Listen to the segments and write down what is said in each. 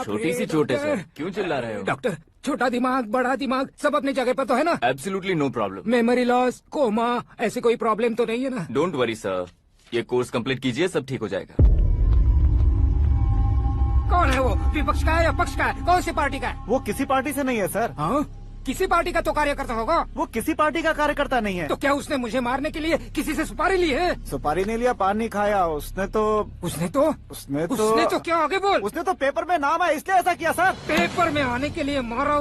छोटी सी चोट है सर, क्यों चिल्ला रहे हो? डॉक्टर, छोटा दिमाग बड़ा दिमाग सब अपनी जगह पर तो है ना? Absolutely no problem. Memory loss, coma, ऐसी कोई प्रॉब्लम तो नहीं है ना? डोंट वरी सर, ये कोर्स कंप्लीट कीजिए, सब ठीक हो जाएगा। कौन है वो? विपक्ष का है या पक्ष का है? कौन सी पार्टी का है? वो किसी पार्टी से नहीं है सर। हाँ? किसी पार्टी का तो कार्यकर्ता होगा। वो किसी पार्टी का कार्यकर्ता नहीं है। तो क्या उसने मुझे मारने के लिए किसी से सुपारी ली है? सुपारी नहीं लिया, पान नहीं खाया। उसने तो क्या आगे बोल? उसने तो पेपर में नाम है इसलिए ऐसा किया सर। पेपर में आने के लिए मारा?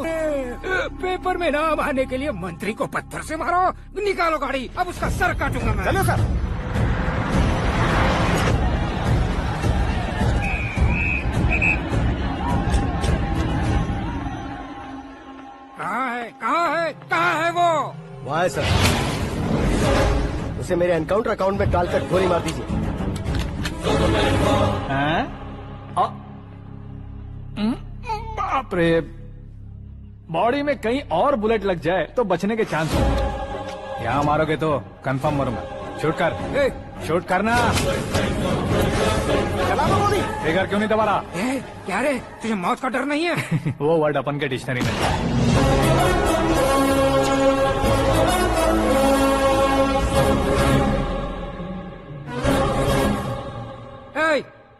पेपर में नाम आने के लिए मंत्री को पत्थर से मारो? निकालो गाड़ी, अब उसका सर काटूंगा मैं। चलो सर। कहाँ है वो? वहाँ है सर। उसे मेरे एनकाउंटर अकाउंट में डालकर गोली मार दीजिए। बाप रे, बॉडी में कहीं और बुलेट लग जाए तो बचने के चांस हो। यहाँ मारोगे तो कंफर्म मरूंगा। शूट कर, शूट करना। चला दो गोली। फिगर क्यों नहीं दबा रहा? क्या रे, तुझे मौत का डर नहीं है? वो वर्ड अपन के डिक्शनरी में।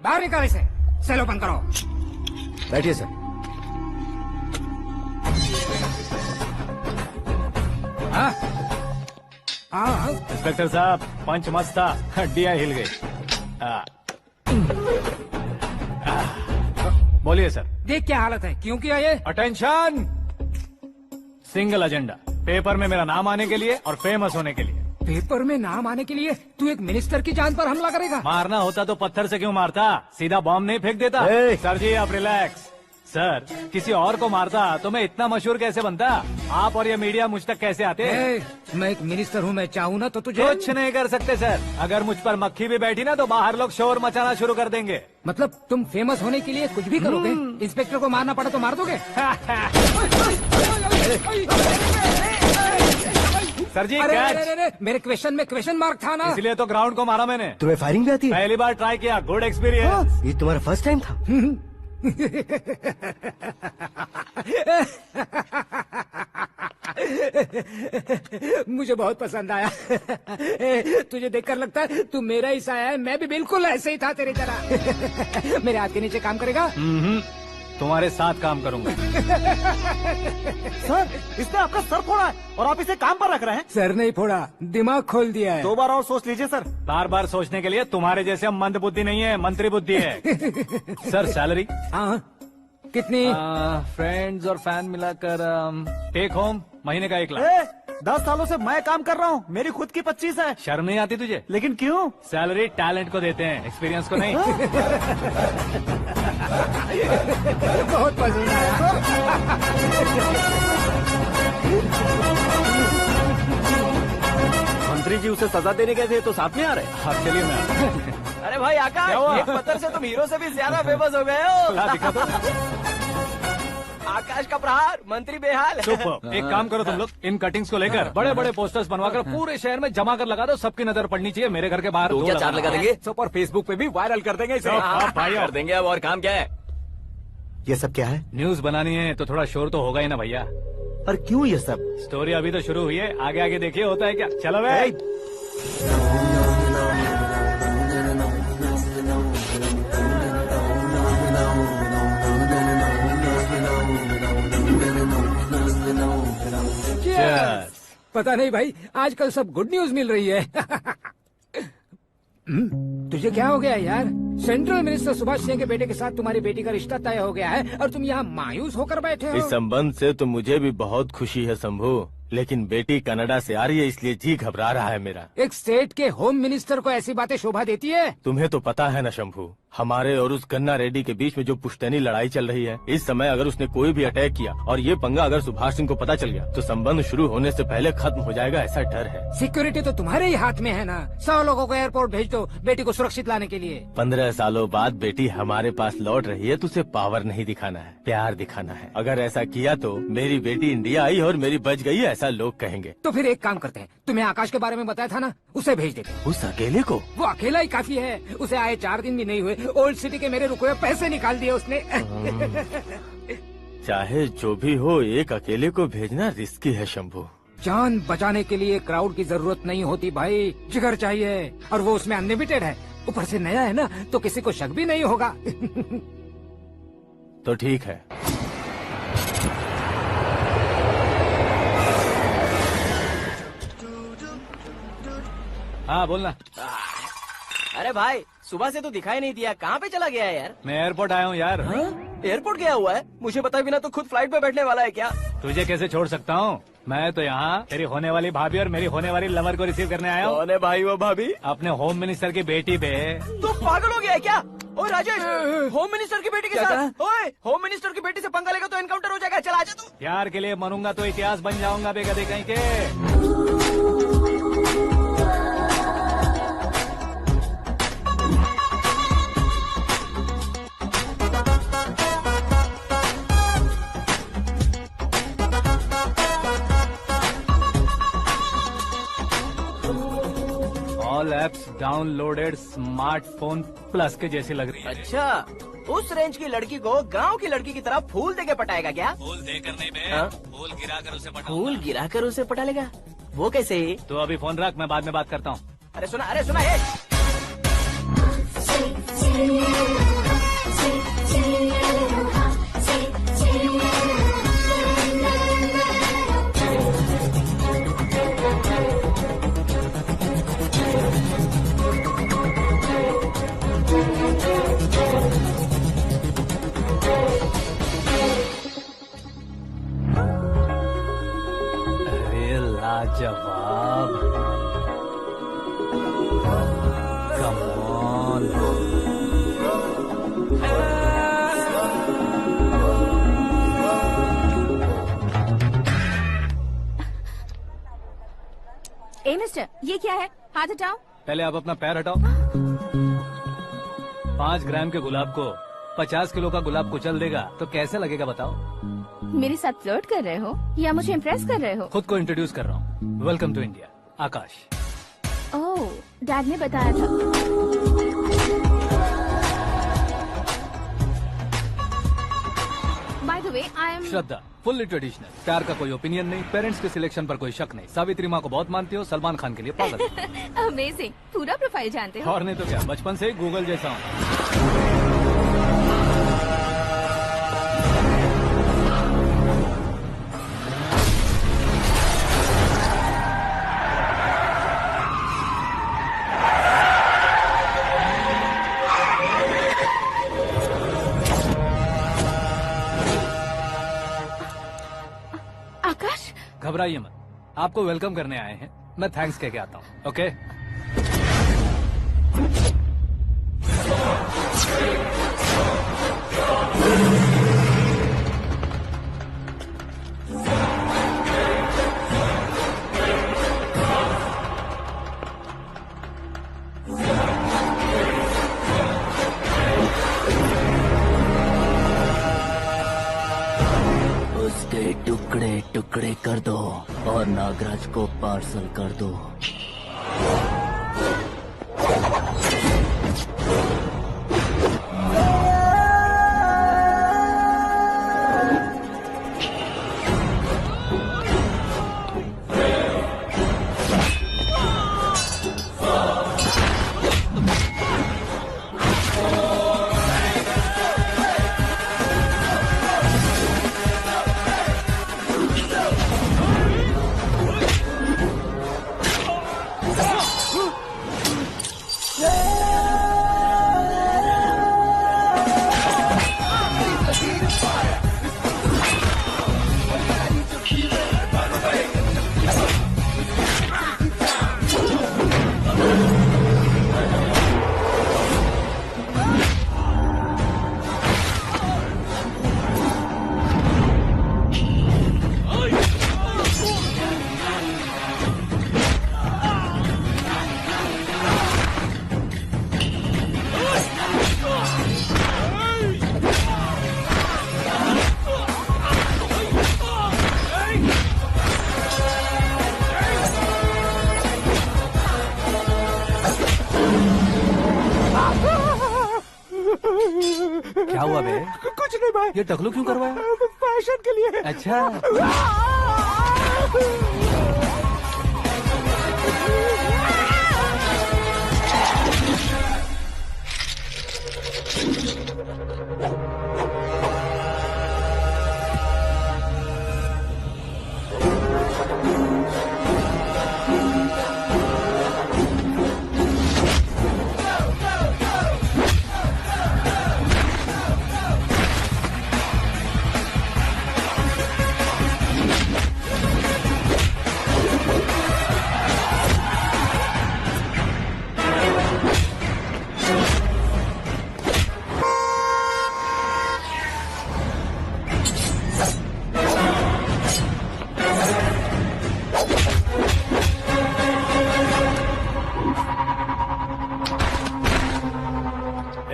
बाहर निकाल इसे, सेलो बंद करो। बैठिए सर। इंस्पेक्टर साहब, पंच मस्त था, हड्डियां हिल गई। बोलिए सर। देख क्या हालत है, क्यों किया ये? अटेंशन, सिंगल एजेंडा, पेपर में मेरा नाम आने के लिए और फेमस होने के लिए। पेपर में नाम आने के लिए तू एक मिनिस्टर की जान पर हमला करेगा? मारना होता तो पत्थर से क्यों मारता, सीधा बॉम्ब नहीं फेंक देता। सर जी आप रिलैक्स। सर, किसी और को मारता तो मैं इतना मशहूर कैसे बनता? आप और ये मीडिया मुझ तक कैसे आते? मैं एक मिनिस्टर हूँ, मैं चाहूँ ना तो तुझे कुछ नहीं कर सकते सर। अगर मुझ पर मक्खी भी बैठी ना तो बाहर लोग शोर मचाना शुरू कर देंगे। मतलब तुम फेमस होने के लिए कुछ भी करोगे? इंस्पेक्टर को मारना पड़ा तो मार दोगे? सर जी अरे, मेरे क्वेश्चन में क्वेश्चन मार्क था ना, इसलिए तो ग्राउंड को मारा मैंने। तुम्हें फायरिंग भी आती है? पहली बार ट्राई किया, गुड एक्सपीरियंस। ये तुम्हारा फर्स्ट टाइम था? मुझे बहुत पसंद आया। तुझे देखकर लगता है तू मेरा ही साया है। मैं भी बिल्कुल ऐसे ही था तेरी तरह। मेरे हाथ के नीचे काम करेगा? तुम्हारे साथ काम करूंगा। सर, इसने आपका सर फोड़ा है और आप इसे काम पर रख रहे हैं? सर नहीं फोड़ा, दिमाग खोल दिया है। 2 बार और सोच लीजिए सर। बार बार सोचने के लिए तुम्हारे जैसे मंद बुद्धि नहीं है, मंत्री बुद्धि है। Sir salary? हाँ, कितनी? फ्रेंड्स और फैन मिलाकर टेक होम महीने का 1 लाख। 10 सालों से मैं काम कर रहा हूँ, मेरी खुद की 25 है। शर्म नहीं आती तुझे? लेकिन क्यों? सैलरी टैलेंट को देते हैं, एक्सपीरियंस को नहीं। बहुत पसंद आया। मंत्री जी उसे सजा देने गए थे तो साथ में आ रहे? हाँ चलिए मैं। अरे भाई आकाश, एक पत्थर से तुम हीरो से भी ज्यादा फेमस हो गए हो। दिखा तो। आकाश का प्रहार, मंत्री बेहाल। सुपर। एक काम करो तुम लोग, इन कटिंग्स को लेकर बड़े बड़े पोस्टर्स बनवाकर पूरे शहर में जमा कर लगा दो। सबकी नजर पड़नी चाहिए। मेरे घर के बाहर 2 या 4 लगा देंगे। और फेसबुक पे भी वायरल कर देंगे इसे। भाई कर देंगे। अब और काम क्या है? ये सब क्या है? न्यूज बनानी है तो थोड़ा शोर तो होगा ही ना भैया। और क्यों ये सब? स्टोरी अभी तो शुरू हुई है, आगे आगे देखिए होता है क्या। चलो भाई। पता नहीं भाई, आजकल सब गुड न्यूज मिल रही है। तुझे क्या हो गया यार? सेंट्रल मिनिस्टर सुभाष सिंह के बेटे के साथ तुम्हारी बेटी का रिश्ता तय हो गया है और तुम यहाँ मायूस होकर बैठे हो। इस संबंध से तो मुझे भी बहुत खुशी है शंभू, लेकिन बेटी कनाडा से आ रही है इसलिए जी घबरा रहा है मेरा। एक स्टेट के होम मिनिस्टर को ऐसी बातें शोभा देती है? तुम्हें तो पता है ना शंभू, हमारे और उस गन्ना रेड्डी के बीच में जो पुश्तैनी लड़ाई चल रही है। इस समय अगर उसने कोई भी अटैक किया और ये पंगा अगर सुभाष सिंह को पता चल गया तो संबंध शुरू होने से पहले खत्म हो जाएगा, ऐसा डर है। सिक्योरिटी तो तुम्हारे ही हाथ में है ना। 100 लोगों को एयरपोर्ट भेज दो बेटी को सुरक्षित लाने के लिए। 15 सालों बाद बेटी हमारे पास लौट रही है तो उसे पावर नहीं दिखाना है, प्यार दिखाना है। अगर ऐसा किया तो मेरी बेटी इंडिया आई और मेरी बच गई, ऐसा लोग कहेंगे। तो फिर एक काम करते हैं, तुम्हें आकाश के बारे में बताया था ना, उसे भेज देते हैं। उस अकेले को? वो अकेला ही काफी है। उसे आए 4 दिन भी नहीं हुए ओल्ड सिटी के मेरे रुके हुए पैसे निकाल दिए उसने। चाहे जो भी हो, एक अकेले को भेजना रिस्की है शंभू। जान बचाने के लिए क्राउड की जरूरत नहीं होती भाई, जिगर चाहिए, और वो उसमें अनलिमिटेड है। ऊपर से नया है ना, तो किसी को शक भी नहीं होगा। तो ठीक है। हाँ बोलना। अरे भाई, सुबह से तो दिखाई नहीं दिया, कहाँ पे चला गया है यार? मैं एयरपोर्ट आया हूँ यार। एयरपोर्ट गया हुआ है? मुझे बताए बिना तो खुद फ्लाइट पे बैठने वाला है क्या? तुझे कैसे छोड़ सकता हूँ? मैं तो यहाँ तेरी होने वाली भाभी और मेरी होने वाली लवर को रिसीव करने आया हूँ। कौन है भाई वो भाभी? अपने होम मिनिस्टर की बेटी पे। तो पागल हो गया है क्या? ओए राजेश, होम मिनिस्टर की बेटी के साथ? ओए, होम मिनिस्टर की बेटी से पंगा लेगा तो एनकाउंटर हो जाएगा। चल आजा तू। प्यार के लिए मरूंगा तो इतिहास बन जाऊंगा बेगदे कहीं के। All apps downloaded smartphone plus के जैसी लग रही है। अच्छा, उस रेंज की लड़की को गांव की लड़की की तरह फूल देके पटाएगा क्या? फूल देकर नहीं बे, हाँ? फूल गिराकर उसे फूल गिराकर उसे पटा लेगा? वो कैसे? तो अभी फोन रख, मैं बाद में बात करता हूँ। अरे सुना ये। अरे लाजवाब, कम ऑन। ए मिस्टर, ये क्या है? हाथ हटाओ। पहले आप अपना पैर हटाओ। 5 ग्राम के गुलाब को 50 किलो का गुलाब कुचल देगा तो कैसे लगेगा बताओ? मेरे साथ फ्लर्ट कर रहे हो या मुझे इम्प्रेस कर रहे हो? खुद को इंट्रोड्यूस कर रहा हूँ। Welcome to India, Akash. ओह, डैड ने बताया था। By the way, I am Shraddha, fully traditional. प्यार का कोई ओपिनियन नहीं, पेरेंट्स के सिलेक्शन पर कोई शक नहीं। सावित्री माँ को बहुत मानती हो, सलमान खान के लिए पागल। अमेजिंग, पूरा प्रोफाइल जानते हो। और नहीं तो क्या, बचपन से ही गूगल जैसा हूँ। आकाश, घबराइए मत, आपको वेलकम करने आए हैं। मैं थैंक्स कह के आता हूँ। ओके? उसके टुकड़े टुकड़े कर दो और नागराज को पार्सल कर दो। क्या हुआ बे? कुछ नहीं भाई, ये टकलू क्यों करवाया? फैशन के लिए। अच्छा,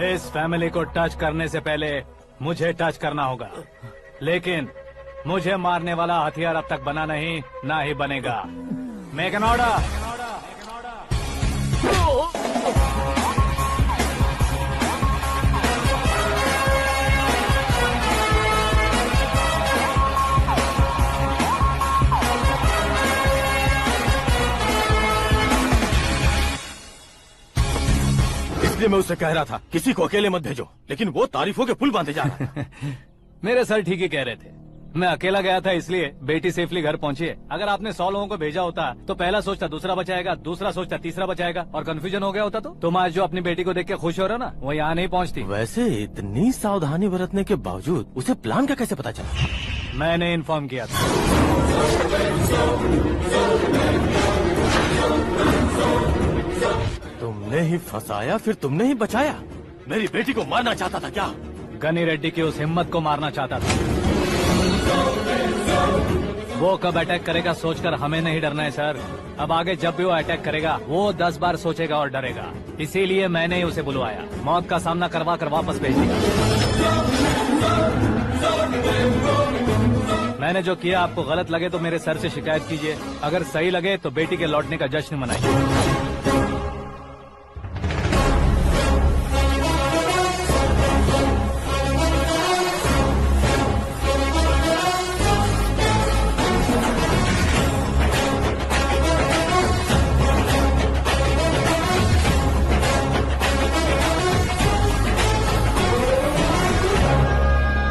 इस फैमिली को टच करने से पहले मुझे टच करना होगा, लेकिन मुझे मारने वाला हथियार अब तक बना नहीं, ना ही बनेगा। Make an order. इसलिए मैं उससे कह रहा था किसी को अकेले मत भेजो, लेकिन वो तारीफों के पुल बांधे जा रहा है। मेरे सर ठीक ही कह रहे थे। मैं अकेला गया था इसलिए बेटी सेफली घर पहुंची है। अगर आपने 100 लोगों को भेजा होता तो पहला सोचता दूसरा बचाएगा, दूसरा सोचता तीसरा बचाएगा, और कंफ्यूजन हो गया होता तो तुम आज जो अपनी बेटी को देख के खुश हो रहे हो ना, वो यहाँ नहीं पहुँचती। वैसे इतनी सावधानी बरतने के बावजूद उसे प्लान का कैसे पता चला? मैंने इन्फॉर्म किया था। तुमने ही फंसाया, फिर तुमने ही बचाया। मेरी बेटी को मारना चाहता था क्या? गनी रेड्डी की उस हिम्मत को मारना चाहता था। वो कब अटैक करेगा सोचकर हमें नहीं डरना है सर। अब आगे जब भी वो अटैक करेगा वो 10 बार सोचेगा और डरेगा। इसीलिए मैंने ही उसे बुलवाया। मौत का सामना करवा कर वापस भेज दिया। मैंने जो किया आपको गलत लगे तो मेरे सर से शिकायत कीजिए, अगर सही लगे तो बेटी के लौटने का जश्न मनाइए।